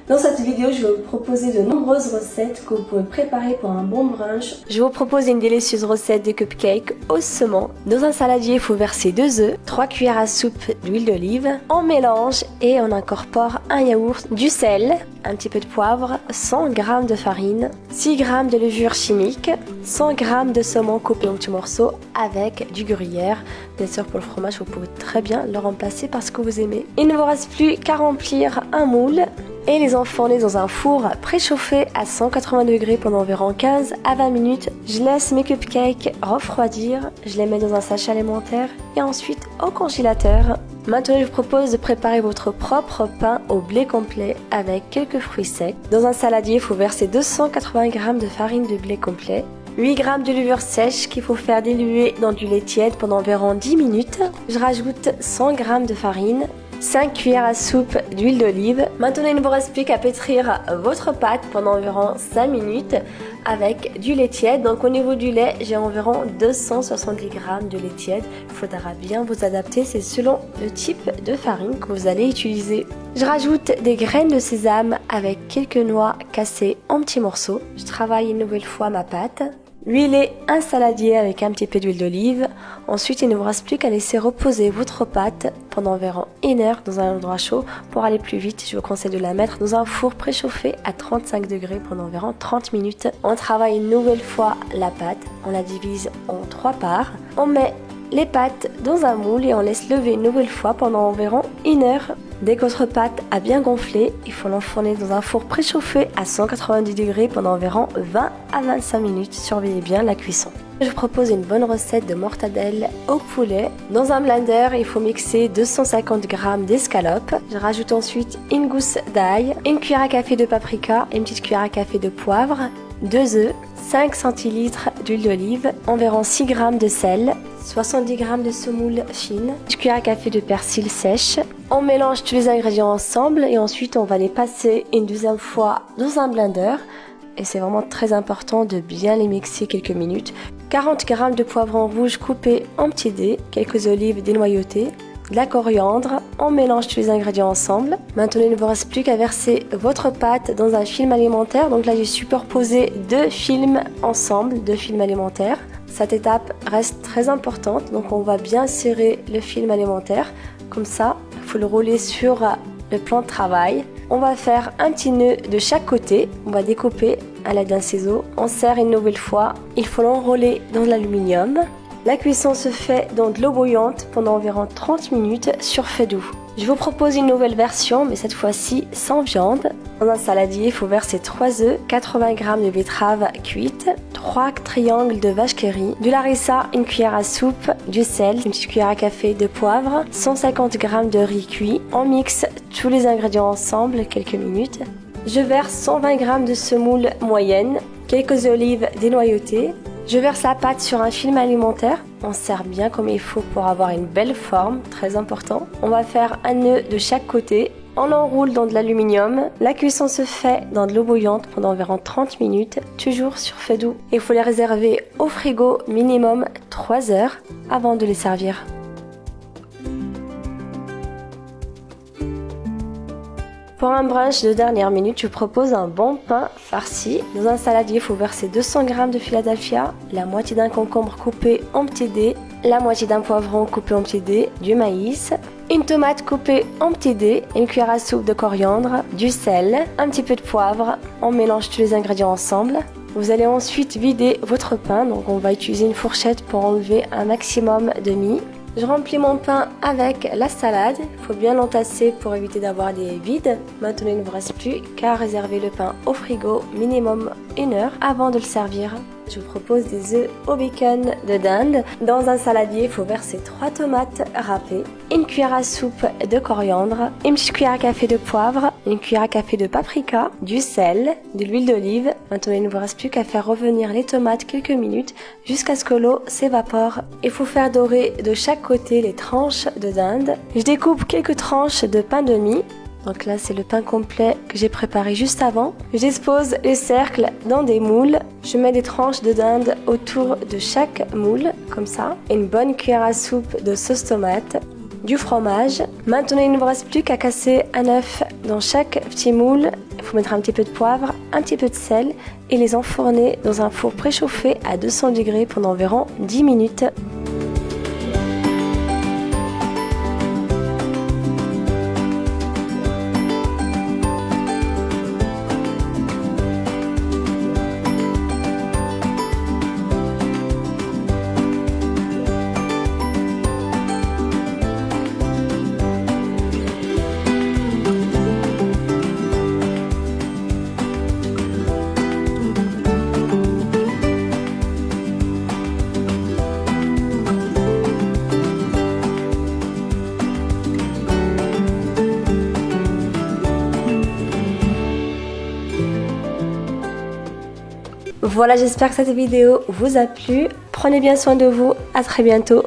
Dans cette vidéo, je vais vous proposer de nombreuses recettes que vous pouvez préparer pour un bon brunch. Je vous propose une délicieuse recette de cupcake au saumon. Dans un saladier, il faut verser 2 œufs, 3 cuillères à soupe d'huile d'olive. On mélange et on incorpore un yaourt, du sel, un petit peu de poivre, 100 g de farine, 6 g de levure chimique, 100 g de saumon coupé en petits morceaux avec du gruyère. Bien sûr, pour le fromage, vous pouvez très bien le remplacer par ce que vous aimez. Il ne vous reste plus qu'à remplir un moule et les enfourner dans un four préchauffé à 180 degrés pendant environ 15 à 20 minutes. Je laisse mes cupcakes refroidir, je les mets dans un sachet alimentaire et ensuite au congélateur. Maintenant, je vous propose de préparer votre propre pain au blé complet avec quelques fruits secs. Dans un saladier, il faut verser 280 g de farine de blé complet, 8 g de levure sèche qu'il faut faire diluer dans du lait tiède pendant environ 10 minutes. Je rajoute 100 g de farine, 5 cuillères à soupe d'huile d'olive. Maintenant, il ne vous reste plus qu'à pétrir votre pâte pendant environ 5 minutes avec du lait tiède. Donc au niveau du lait, j'ai environ 270 g de lait tiède. Il faudra bien vous adapter, c'est selon le type de farine que vous allez utiliser. Je rajoute des graines de sésame avec quelques noix cassées en petits morceaux. Je travaille une nouvelle fois ma pâte. Huilez un saladier avec un petit peu d'huile d'olive. Ensuite, il ne vous reste plus qu'à laisser reposer votre pâte pendant environ 1 heure dans un endroit chaud. Pour aller plus vite, je vous conseille de la mettre dans un four préchauffé à 35 degrés pendant environ 30 minutes. On travaille une nouvelle fois la pâte. On la divise en 3 parts. On met les pâtes dans un moule et on laisse lever une nouvelle fois pendant environ 1 heure. Dès que votre pâte a bien gonflé, il faut l'enfourner dans un four préchauffé à 190 degrés pendant environ 20 à 25 minutes. Surveillez bien la cuisson. Je vous propose une bonne recette de mortadelle au poulet. Dans un blender, il faut mixer 250 g d'escalope. Je rajoute ensuite une gousse d'ail, une cuillère à café de paprika, une petite cuillère à café de poivre, 2 œufs, 5 centilitres d'huile d'olive, environ 6 g de sel, 70 g de semoule fine, une cuillère à café de persil sèche. On mélange tous les ingrédients ensemble et ensuite on va les passer une deuxième fois dans un blender. Et c'est vraiment très important de bien les mixer quelques minutes. 40 g de poivron rouge coupé en petits dés, quelques olives dénoyautées, de la coriandre. On mélange tous les ingrédients ensemble. Maintenant, il ne vous reste plus qu'à verser votre pâte dans un film alimentaire. Donc là, j'ai superposé 2 films ensemble, 2 films alimentaires. Cette étape reste très importante. Donc on va bien serrer le film alimentaire. Comme ça, il faut le rouler sur le plan de travail. On va faire un petit nœud de chaque côté. On va découper à l'aide d'un ciseau. On serre une nouvelle fois. Il faut l'enrouler dans l'aluminium. La cuisson se fait dans de l'eau bouillante pendant environ 30 minutes sur feu doux. Je vous propose une nouvelle version, mais cette fois-ci sans viande. Dans un saladier, il faut verser 3 œufs, 80 g de betterave cuite, 3 triangles de vache qui rit, de l'harissa, une cuillère à soupe, du sel, une petite cuillère à café de poivre, 150 g de riz cuit. On mixe tous les ingrédients ensemble quelques minutes. Je verse 120 g de semoule moyenne, quelques olives dénoyautées. Je verse la pâte sur un film alimentaire. On serre bien comme il faut pour avoir une belle forme, très important. On va faire un nœud de chaque côté. On l'enroule dans de l'aluminium. La cuisson se fait dans de l'eau bouillante pendant environ 30 minutes, toujours sur feu doux. Il faut les réserver au frigo minimum 3 heures avant de les servir. Pour un brunch de dernière minute, je vous propose un bon pain farci. Dans un saladier, il faut verser 200 g de Philadelphia, la moitié d'un concombre coupé en petits dés, la moitié d'un poivron coupé en petits dés, du maïs, une tomate coupée en petits dés, une cuillère à soupe de coriandre, du sel, un petit peu de poivre. On mélange tous les ingrédients ensemble. Vous allez ensuite vider votre pain, donc on va utiliser une fourchette pour enlever un maximum de mie. Je remplis mon pain avec la salade. Il faut bien l'entasser pour éviter d'avoir des vides. Maintenant, il ne vous reste plus qu'à réserver le pain au frigo minimum 1 heure avant de le servir. Je vous propose des œufs au bacon de dinde. Dans un saladier, il faut verser 3 tomates râpées, une cuillère à soupe de coriandre, une petite cuillère à café de poivre, une cuillère à café de paprika, du sel, de l'huile d'olive. Maintenant, il ne vous reste plus qu'à faire revenir les tomates quelques minutes jusqu'à ce que l'eau s'évapore. Il faut faire dorer de chaque côté les tranches de dinde. Je découpe quelques tranches de pain de mie. Donc là, c'est le pain complet que j'ai préparé juste avant. Je dispose les cercles dans des moules. Je mets des tranches de dinde autour de chaque moule, comme ça. Et une bonne cuillère à soupe de sauce tomate. du fromage. Maintenant, il ne vous reste plus qu'à casser un œuf dans chaque petit moule. Il faut mettre un petit peu de poivre, un petit peu de sel et les enfourner dans un four préchauffé à 200 degrés pendant environ 10 minutes. Voilà, j'espère que cette vidéo vous a plu. Prenez bien soin de vous. À très bientôt.